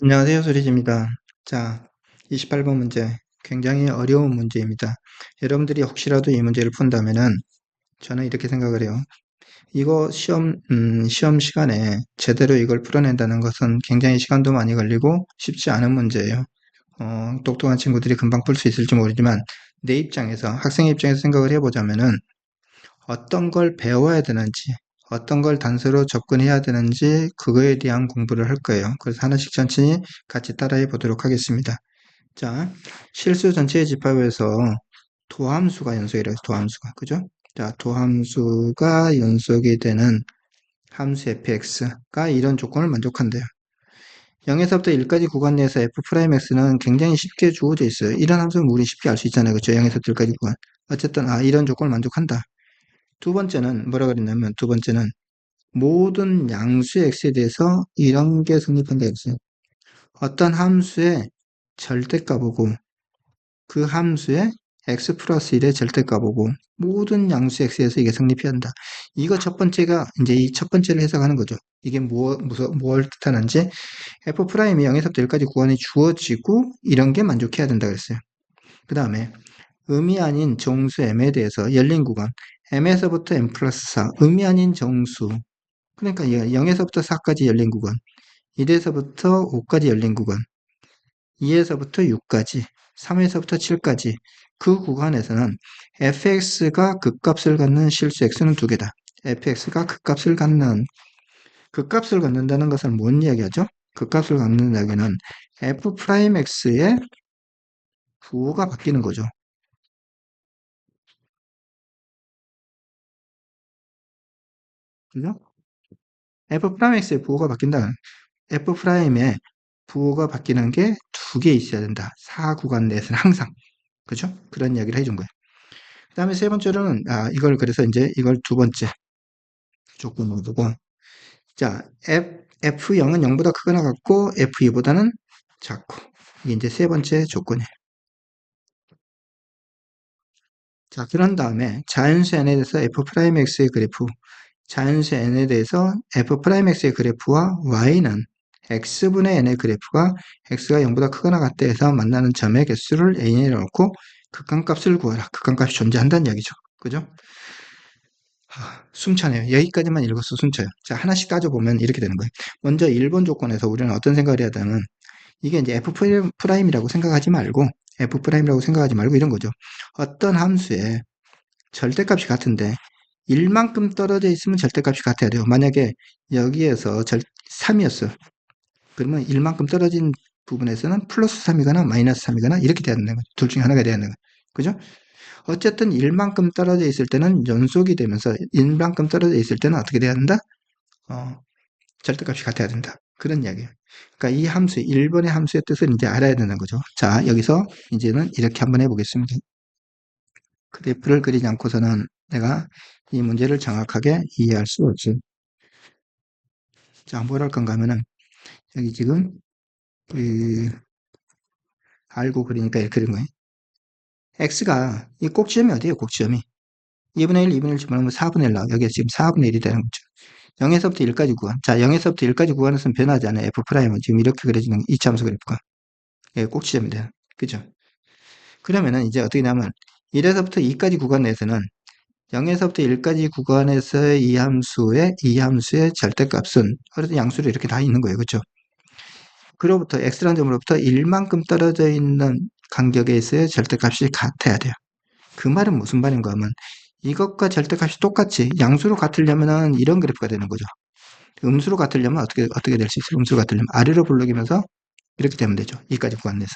안녕하세요. 소리지입니다. 자, 28번 문제. 굉장히 어려운 문제입니다. 여러분들이 혹시라도 이 문제를 푼다면은 저는 이렇게 생각을 해요. 이거 시험 시간에 제대로 이걸 풀어낸다는 것은 굉장히 시간도 많이 걸리고 쉽지 않은 문제예요. 똑똑한 친구들이 금방 풀 수 있을지 모르지만 내 입장에서, 학생의 입장에서 생각을 해보자면은 어떤 걸 배워야 되는지, 어떤 걸 단서로 접근해야 되는지 그거에 대한 공부를 할 거예요. 그래서 하나씩 천천히 같이 따라해 보도록 하겠습니다. 자, 실수 전체의 집합에서 도함수가 연속이라고 해서 도함수가, 그죠? 자, 도함수가 연속이 되는 함수 fx가 이런 조건을 만족한대요. 0에서부터 1까지 구간 내에서 f'x는 굉장히 쉽게 주어져 있어요. 이런 함수는 우리 쉽게 알 수 있잖아요. 그죠? 0에서부터 1까지 구간. 어쨌든, 이런 조건을 만족한다. 두 번째는 뭐라 그랬냐면, 두 번째는 모든 양수 x에 대해서 이런 게 성립한다 했어요. 어떤 함수의 절대값이고 그 함수의 x 플러스 1의 절대값이고 모든 양수 x에서 이게 성립해야 한다. 이거 첫 번째가 이제 이 첫 번째를 해석하는 거죠. 이게 뭘 뜻하는지 f'이 0에서부터 1까지 구간이 주어지고 이런 게 만족해야 된다 그랬어요. 그 다음에 음이 아닌 정수 m에 대해서 열린 구간 m에서부터 m 플러스 4 음이 아닌 정수 그러니까 0에서부터 4까지 열린 구간 1에서부터 5까지 열린 구간 2에서부터 6까지 3에서부터 7까지 그 구간에서는 fx가 극값을 갖는 실수 x는 두 개다. fx가 극값을 갖는다는 것은 뭔 이야기하죠? 극값을 갖는 이야기는 f'x의 부호가 바뀌는 거죠. 그죠? f'x의 부호가 바뀐다. f'의 부호가 바뀌는 게 두 개 있어야 된다. 4 구간 내에서는 항상. 그죠? 그런 이야기를 해준 거예요. 그 다음에 세 번째로는, 이걸 그래서 이제 이걸 두 번째 조건으로 두고, 자, F0은 0보다 크거나 같고, F2보다는 작고. 이게 이제 세 번째 조건이에요. 자, 그런 다음에 자연수 n에 대해서 f'x의 그래프, 자연수 n에 대해서 f'x의 그래프와 y는 x분의 n의 그래프가 x가 0보다 크거나 같다 해서 만나는 점의 개수를 n이라고 놓고 극한값을 구하라. 극한값이 존재한다는 이야기죠. 그죠? 숨차네요. 여기까지만 읽어서 숨차요. 자, 하나씩 따져보면 이렇게 되는 거예요. 먼저 1번 조건에서 우리는 어떤 생각을 해야 되냐면 이게 이제 F'이라고 생각하지 말고 F'이라고 생각하지 말고 이런 거죠. 어떤 함수의 절대값이 같은데 1만큼 떨어져 있으면 절대값이 같아야 돼요. 만약에 여기에서 3이었어. 그러면 1만큼 떨어진 부분에서는 플러스 3이거나 마이너스 3이거나 이렇게 돼야 되는 거죠. 둘 중에 하나가 돼야 되는 거죠. 그죠? 어쨌든 1만큼 떨어져 있을 때는 연속이 되면서 1만큼 떨어져 있을 때는 어떻게 돼야 된다? 어, 절대값이 같아야 된다. 그런 이야기예요. 그러니까 이 함수, 1번의 함수의 뜻을 이제 알아야 되는 거죠. 자, 여기서 이제는 이렇게 한번 해보겠습니다. 그래프를 그리지 않고서는 내가 이 문제를 정확하게 이해할 수 없어요. 자, 뭘 할 건가 하면은, 여기 지금, 그, 알고 그리니까 이렇게 된 거예요. x가, 이 꼭지점이 어디예요, 꼭지점이? 2분의 1, 2분의 1 집어넣으면 4분의 1 나와. 여기가 지금 4분의 1이 되는 거죠. 0에서부터 1까지 구간. 자, 0에서부터 1까지 구간에서는 변하지 않아요. F'은 지금 이렇게 그려지는 이차함수 그래프가. 예, 꼭지점이 돼요. 그죠? 그러면은 이제 어떻게 되냐면 1에서부터 2까지 구간 내에서는 0에서부터 1까지 구간에서의 이 함수의 절대값은 어쨌든 양수로 이렇게 다 있는 거예요. 그렇죠? 그로부터 x라는 점으로부터 1만큼 떨어져 있는 간격에서의 절대값이 같아야 돼요. 그 말은 무슨 말인가 하면 이것과 절대값이 똑같이 양수로 같으려면은 이런 그래프가 되는 거죠. 음수로 같으려면 어떻게 될 수 있어요? 음수로 같으려면 아래로 불러기면서 이렇게 되면 되죠. 이까지 구간에서.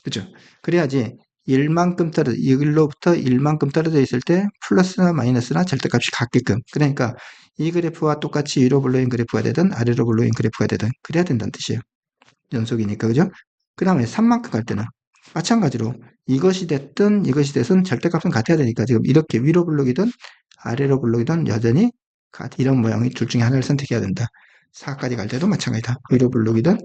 그죠? 그래야지 1로부터 1만큼 떨어져 있을 때 플러스나 마이너스나 절대값이 같게끔. 그러니까 이 그래프와 똑같이 위로 불러인 그래프가 되든 아래로 불러인 그래프가 되든 그래야 된다는 뜻이에요. 연속이니까. 그죠? 그 다음에 3만큼 갈 때는 마찬가지로 이것이 됐든 이것이 됐든 절대값은 같아야 되니까 지금 이렇게 위로 불러기든 아래로 불러기든 여전히 이런 모양의 둘 중에 하나를 선택해야 된다. 4까지 갈 때도 마찬가지다. 위로 불러기든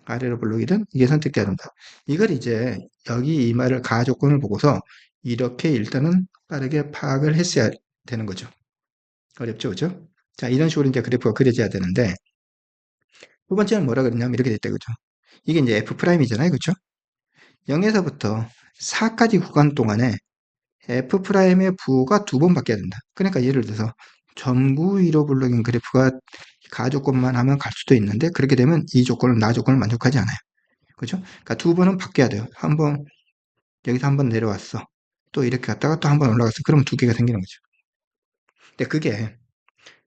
아래로 블록이든 이게 선택돼야 된다. 이걸 이제 여기 이 말을 가조건을 보고서 이렇게 일단은 빠르게 파악을 했어야 되는 거죠. 어렵죠, 그죠? 자, 이런 식으로 이제 그래프가 그려져야 되는데 두 번째는 뭐라 그랬냐면 이렇게 됐다, 그죠? 이게 이제 F'이잖아요, 그죠? 0에서부터 4까지 구간 동안에 F'의 부호가 두 번 바뀌어야 된다. 그러니까 예를 들어서 전부 위로 블록인 그래프가 가조건만 하면 갈 수도 있는데, 그렇게 되면 이 조건을, 나 조건을 만족하지 않아요. 그죠? 그러니까 두 번은 바뀌어야 돼요. 한 번, 여기서 한 번 내려왔어. 또 이렇게 갔다가 또 한 번 올라갔어. 그러면 두 개가 생기는 거죠. 근데 그게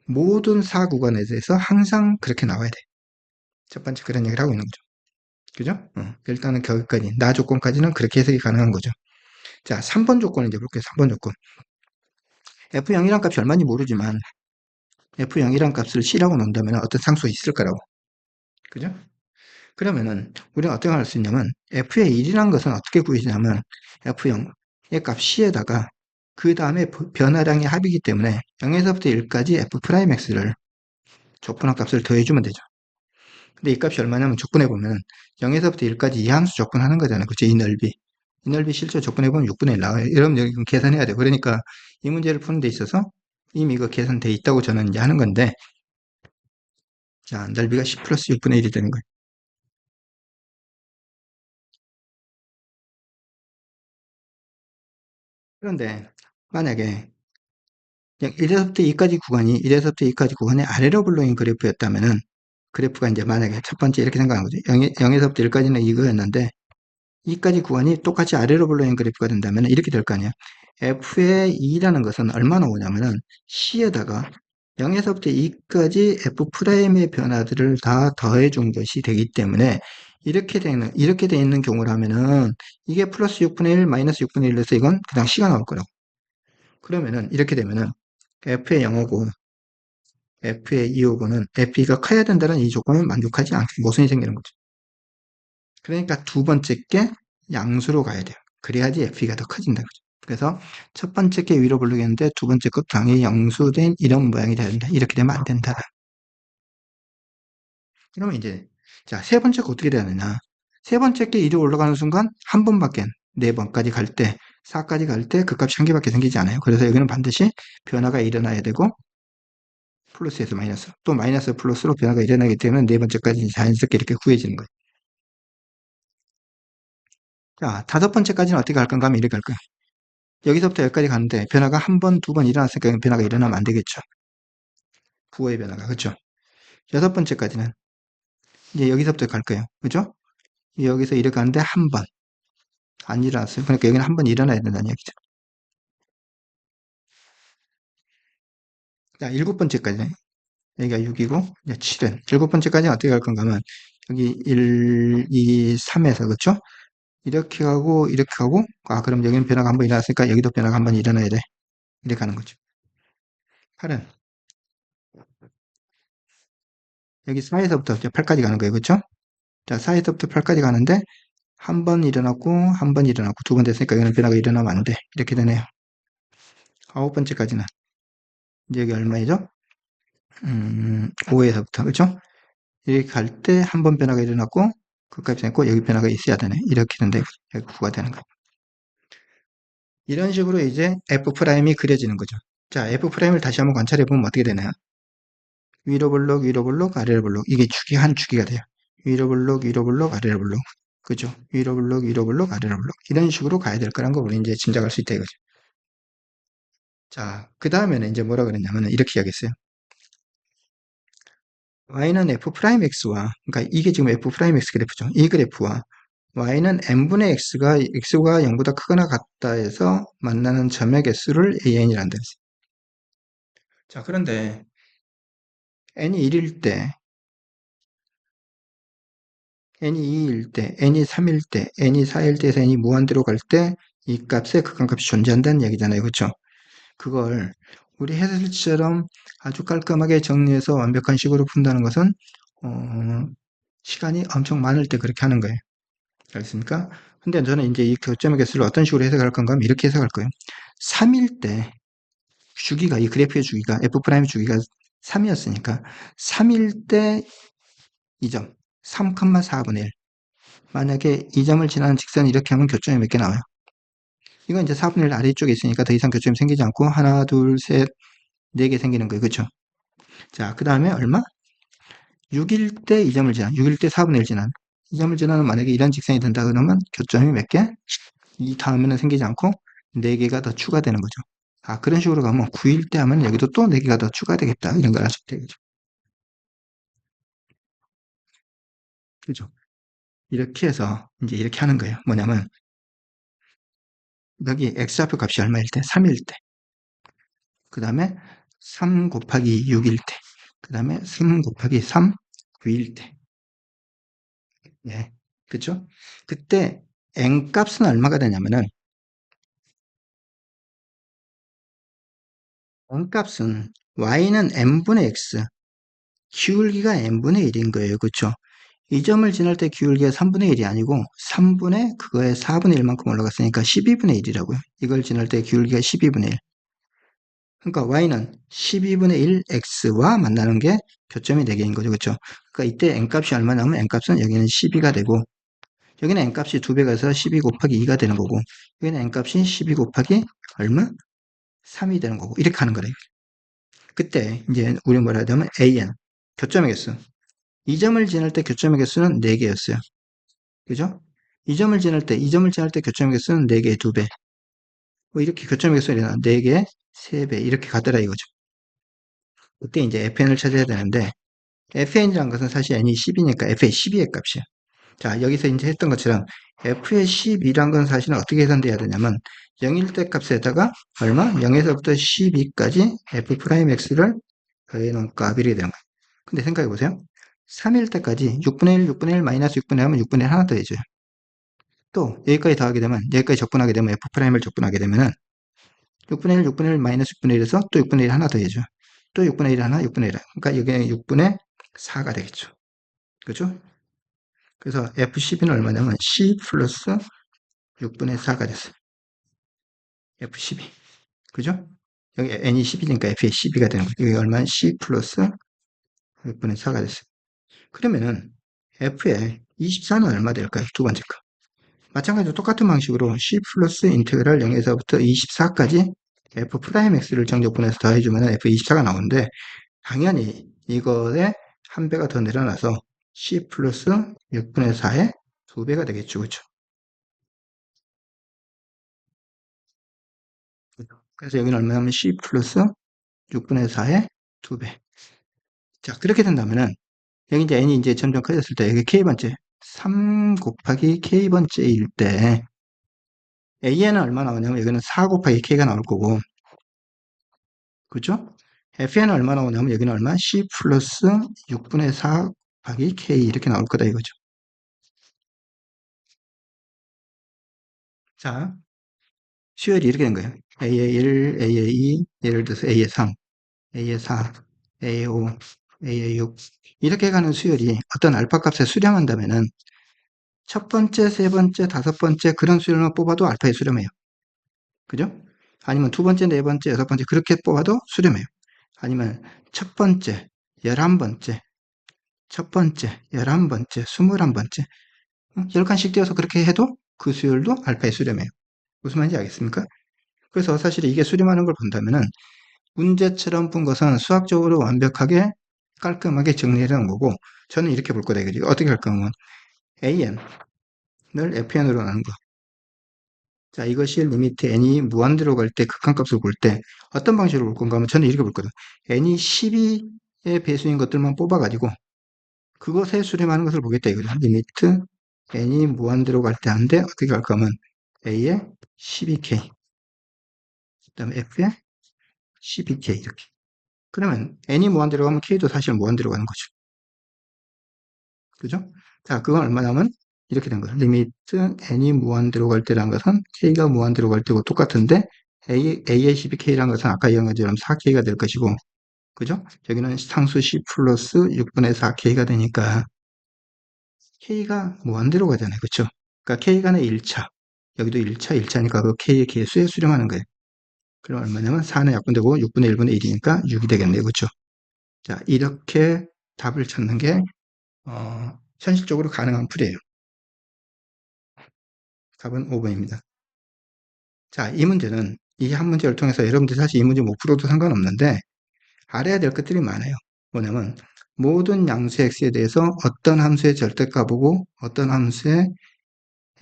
모든 사 구간에 대해서 항상 그렇게 나와야 돼. 첫 번째 그런 얘기를 하고 있는 거죠. 그죠? 일단은 거기까지, 나 조건까지는 그렇게 해석이 가능한 거죠. 자, 3번 조건을 이제 볼게요. 3번 조건. F0이란 값이 얼마인지 모르지만 F0이란 값을 C라고 놓는다면 어떤 상수가 있을 거라고. 그죠? 그러면은 우리가 어떻게 할 수 있냐면 F의 1이란 것은 어떻게 구해지냐면 F0의 값 C에다가 그 다음에 변화량의 합이기 때문에 0에서부터 1까지 F'X를 적분한 값을 더해주면 되죠. 근데 이 값이 얼마냐면 적분해보면 0에서부터 1까지 이 함수 적분하는 거잖아요. 그쵸? 이 넓이. 이 넓이 실제 적분해보면 6분의 1 나와요. 여러분 여기 계산해야 돼요. 그러니까 이 문제를 푸는 데 있어서 이미 이거 계산돼 있다고 저는 이제 하는 건데, 자, 넓이가 10 플러스 6분의 1이 되는 거예요. 그런데 만약에 1에서부터 2까지 구간이 1에서부터 2까지 구간이 아래로 불러인 그래프였다면은, 그래프가 이제 만약에 첫 번째 이렇게 생각하는 거죠. 0에서부터 1까지는 이거였는데 2까지 구간이 똑같이 아래로 불러인 그래프가 된다면 이렇게 될 거 아니에요. F의 2라는 것은 얼마나 오냐면은 C에다가 0에서부터 2까지 F'의 변화들을 다 더해 준 것이 되기 때문에 이렇게 돼 있는 경우라면은 이게 플러스 6분의 1, 마이너스 6분의 1에서 이건 그냥 C가 나올 거라고. 그러면은 이렇게 되면은 F의 0하고 F의 2하고는 F가 커야 된다는 이 조건을 만족하지 않게 모순이 생기는 거죠. 그러니까 두 번째 게 양수로 가야 돼요. 그래야지 F가 더 커진다. 그죠? 그래서 첫 번째 게 위로 부르겠는데 두 번째 것 당연히 양수된 이런 모양이 돼야 된다. 이렇게 되면 안 된다. 그러면 이제 자, 세 번째 거 어떻게 돼야 되냐? 세 번째 게 이리 올라가는 순간 한 번밖에, 네 번까지 갈 때, 4까지 갈 때 그 값이 한 개밖에 생기지 않아요. 그래서 여기는 반드시 변화가 일어나야 되고 플러스에서 마이너스, 또 마이너스 플러스로 변화가 일어나기 때문에 네 번째까지 자연스럽게 이렇게 구해지는 거예요. 자, 다섯 번째까지는 어떻게 갈 건가 하면 이렇게 갈 거예요. 여기서부터 여기까지 가는데 변화가 한 번, 두 번 일어났으니까 변화가 일어나면 안 되겠죠. 부호의 변화가. 그렇죠? 여섯 번째까지는 이제 여기서부터 갈 거예요. 그죠? 여기서 이렇게 가는데 한 번 안 일어났어요. 그러니까 여기는 한 번 일어나야 된다는 얘기죠. 자, 일곱 번째까지. 여기가 6이고, 이제 7은. 일곱 번째까지는 어떻게 갈 건가 하면, 여기 1, 2, 3에서, 그쵸? 이렇게 가고, 아, 그럼 여기는 변화가 한 번 일어났으니까 여기도 변화가 한 번 일어나야 돼. 이렇게 가는 거죠. 8은 여기 4에서부터 8까지 가는 거예요. 그쵸? 자, 4에서부터 8까지 가는데, 한 번 일어났고, 한 번 일어났고, 두 번 됐으니까 여기는 변화가 일어나면 안 돼. 이렇게 되네요. 아홉 번째까지는, 이제 여기 얼마이죠? 5에서부터, 그쵸? 이렇게 갈 때 한 번 변화가 일어났고, 그 값이 있고, 여기 변화가 있어야 되네. 이렇게 된다. 여기 9가 되는 거예요. 이런 식으로 이제 F'이 그려지는 거죠. 자, F'을 다시 한번 관찰해 보면 어떻게 되나요? 위로 블록, 위로 블록, 아래로 블록. 이게 축이 한 축이가 돼요. 위로 블록, 위로 블록, 아래로 블록. 그죠? 위로 블록, 위로 블록, 아래로 블록. 이런 식으로 가야 될 거란 거 우리 이제 짐작할 수 있다 이거죠. 자, 그 다음에는 이제 뭐라 그랬냐면 이렇게 이야기했어요. y는 f'x와, 그러니까 이게 지금 f'x 그래프죠. 이 그래프와 y는 n분의 x가 0보다 크거나 같다 해서 만나는 점의 개수를 an이란다. 자, 그런데 n이 1일 때, n이 2일 때, n이 3일 때, n이 4일 때에서 n이 무한대로 갈 때 이 값에 극한값이 존재한다는 얘기잖아요. 그렇죠? 그걸 우리 해설처럼 아주 깔끔하게 정리해서 완벽한 식으로 푼다는 것은 시간이 엄청 많을 때 그렇게 하는 거예요. 알겠습니까? 근데 저는 이제 이 교점의 개수를 어떤 식으로 해석할 건가 하면 이렇게 해석할 거예요. 3일 때 주기가, 이 그래프의 주기가, F'의 주기가 3이었으니까 3일 때 이 점, 3,4분의 1. 만약에 이 점을 지나는 직선이 이렇게 하면 교점이 몇 개 나와요? 이건 이제 4분의 1 아래쪽에 있으니까 더 이상 교점이 생기지 않고 하나, 둘, 셋, 네 개 생기는 거예요. 그렇죠? 자, 그 다음에 얼마? 6일 때 이 점을 지나, 6일 때 4분의 1 지난, 이 점을 지나는 만약에 이런 직선이 된다 그러면 교점이 몇 개? 이 다음에는 생기지 않고 4개가 더 추가되는 거죠. 아, 그런 식으로 가면 9일 때 하면 여기도 또 4개가 더 추가되겠다. 이런 걸 알 수 있겠죠. 그죠? 이렇게 해서 이제 이렇게 하는 거예요. 뭐냐면 여기 x좌표 값이 얼마일 때? 3일 때. 그 다음에 3 곱하기 6일 때. 그 다음에 3 곱하기 3 9일 때. 네. 그쵸? 그때 n 값은 얼마가 되냐면은 n 값은 y는 n분의 x, 기울기가 n분의 1인 거예요. 그쵸? 이 점을 지날 때 기울기가 3분의 1이 아니고 3분의 그거의 4분의 1만큼 올라갔으니까 12분의 1이라고요. 이걸 지날 때 기울기가 12분의 1. 그러니까 y는 12분의 1 x와 만나는 게 교점이 4개인 거죠. 그렇죠? 그러니까 이때 n값이 얼마 나오면 n값은 여기는 12가 되고 여기는 n값이 2배가 돼서 12 곱하기 2가 되는 거고 여기는 n값이 12 곱하기 얼마? 3이 되는 거고 이렇게 하는 거래요. 그때 이제 우리 뭐라 해야 되면 an 교점의 개수 이 점을 지날 때 교점의 개수는 4개였어요. 그죠? 이 점을 지날 때 교점의 개수는 4개의 2배. 뭐 이렇게 교점의 개수가 4개, 3배 이렇게 가더라 이거죠. 그때 이제 fn을 찾아야 되는데 fn이라는 것은 사실 n이 10이니까 f의 12의 값이야. 자, 여기서 이제 했던 것처럼 f의 12란 건 사실은 어떻게 계산돼야 되냐면 0일 때 값에다가 얼마? 0에서부터 12까지 f'x를 더해놓은 값이 되는 거예요. 근데 생각해 보세요. 3일 때까지 6분의 1, 6분의 1 마이너스 6분의 1 하면 6분의 1 하나 더해줘요. 또 여기까지 더하게 되면 여기까지 적분하게 되면 f'을 적분하게 되면은 6분의 1, 6분의 1 마이너스 6분의 1에서 또 6분의 1 하나 더해줘. 또 6분의 1 하나, 6분의 1 하나. 그러니까 여기는 6분의 4가 되겠죠. 그죠? 그래서 F12는 얼마냐면 C 플러스 6분의 4가 됐어요. F12. 그죠? 여기 N이 10이니까 F의 12가 되는 거죠. 여기 얼마는 C 플러스 6분의 4가 됐어요. 그러면은 F의 24는 얼마 될까요? 두 번째 거. 마찬가지로 똑같은 방식으로 C 플러스 인테그랄 0에서부터 24까지 F 프라임 X를 정적분해서 더해주면 F24가 나오는데 당연히 이거에 한 배가 더 늘어나서 C 플러스 6분의 4의 2배가 되겠죠. 그렇죠? 그래서 여기는 얼마냐면 C 플러스 6분의 4의 2배. 자, 그렇게 된다면은 여기 이제 n이 이제 점점 커졌을 때 여기 k번째 3 곱하기 k번째일 때 an은 얼마 나오냐면 여기는 4 곱하기 k가 나올 거고 그죠? fn은 얼마 나오냐면 여기는 얼마? c 플러스 6분의 4 곱하기 k 이렇게 나올 거다 이거죠. 자, 수열이 이렇게 된 거예요. a의 1, a의 2, 예를 들어서 a의 3, a의 4, a의 5, a의 6 이렇게 가는 수열이 어떤 알파 값에 수렴한다면은 첫 번째, 세 번째, 다섯 번째 그런 수렴을 뽑아도 알파에 수렴해요. 그죠? 아니면 두 번째, 네 번째, 여섯 번째 그렇게 뽑아도 수렴해요. 아니면 첫 번째, 11번째, 첫 번째, 11번째, 21번째 10칸씩 띄어서 그렇게 해도 그 수열도 알파에 수렴해요. 무슨 말인지 알겠습니까? 그래서 사실 이게 수렴하는 걸 본다면은 문제처럼 푼 것은 수학적으로 완벽하게 깔끔하게 정리해 놓은 거고 저는 이렇게 볼 거다 이거죠. 어떻게 할 거면 an을 fn으로 나눈 거. 자, 이것이 리미트 n이 무한대로 갈 때 극한값을 볼 때 어떤 방식으로 볼 건가 하면 저는 이렇게 볼 거든. n이 12의 배수인 것들만 뽑아가지고 그것에 수렴하는 것을 보겠다 이거죠. 리미트 n이 무한대로 갈 때 한데 어떻게 갈까 하면 a의 12k 그 다음에 f의 12k 이렇게. 그러면 n이 무한대로 가면 k도 사실 무한대로 가는 거죠. 그죠? 자, 그건 얼마냐면 이렇게 된 거예요. 리미트 n이 무한대로 갈 때라는 것은 k가 무한대로 갈 때고 똑같은데 a의 12k라는 것은 아까 이런 것처럼 4k가 될 것이고 그죠? 여기는 상수 c 플러스 6분의 4k가 되니까 k가 무한대로 가잖아요. 그렇죠? 그러니까 k가 1차 여기도 1차 1차니까 그 k의 개수에 수렴하는 거예요. 그럼 얼마냐면 4는 약분되고 6분의 1분의 1이니까 6이 되겠네요. 그렇죠? 자, 이렇게 답을 찾는 게 현실적으로 가능한 풀이에요. 답은 5번입니다. 자, 이 문제는 이 한 문제를 통해서 여러분들이 사실 이 문제 못 풀어도 상관없는데 알아야 될 것들이 많아요. 뭐냐면 모든 양수 x에 대해서 어떤 함수의 절대값이고 어떤 함수의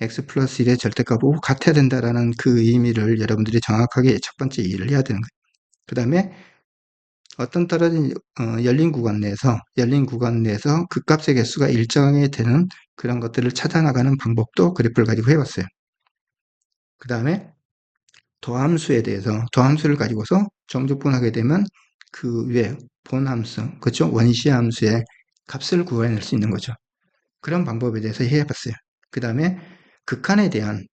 x 플러스 1의 절대값이고 같아야 된다라는 그 의미를 여러분들이 정확하게 첫 번째 이해를 해야 되는 거예요. 그 다음에 어떤 떨어진 열린 구간 내에서 그 값의 개수가 일정하게 되는 그런 것들을 찾아나가는 방법도 그래프를 가지고 해봤어요. 그 다음에 도함수를 가지고서 정적분하게 되면 그 위에 본함수, 그렇죠? 원시 함수의 값을 구해낼 수 있는 거죠. 그런 방법에 대해서 해봤어요. 그 다음에 극한에 대한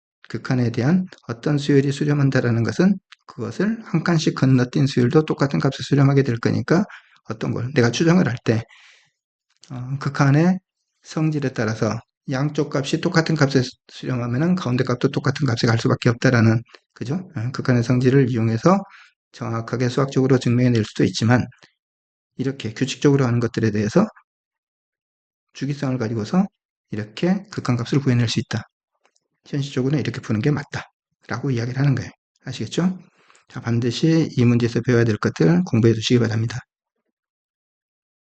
어떤 수열이 수렴한다라는 것은 그것을 한 칸씩 건너뛴 수열도 똑같은 값을 수렴하게 될 거니까 어떤 걸 내가 추정을 할 때 극한의 성질에 따라서 양쪽 값이 똑같은 값에 수렴하면은 가운데 값도 똑같은 값에 갈 수밖에 없다라는, 그죠? 극한의 성질을 이용해서 정확하게 수학적으로 증명해낼 수도 있지만 이렇게 규칙적으로 하는 것들에 대해서 주기성을 가지고서 이렇게 극한값을 구해낼 수 있다. 현실적으로는 이렇게 푸는 게 맞다 라고 이야기를 하는 거예요. 아시겠죠? 자, 반드시 이 문제에서 배워야 될 것들 공부해 두시기 바랍니다.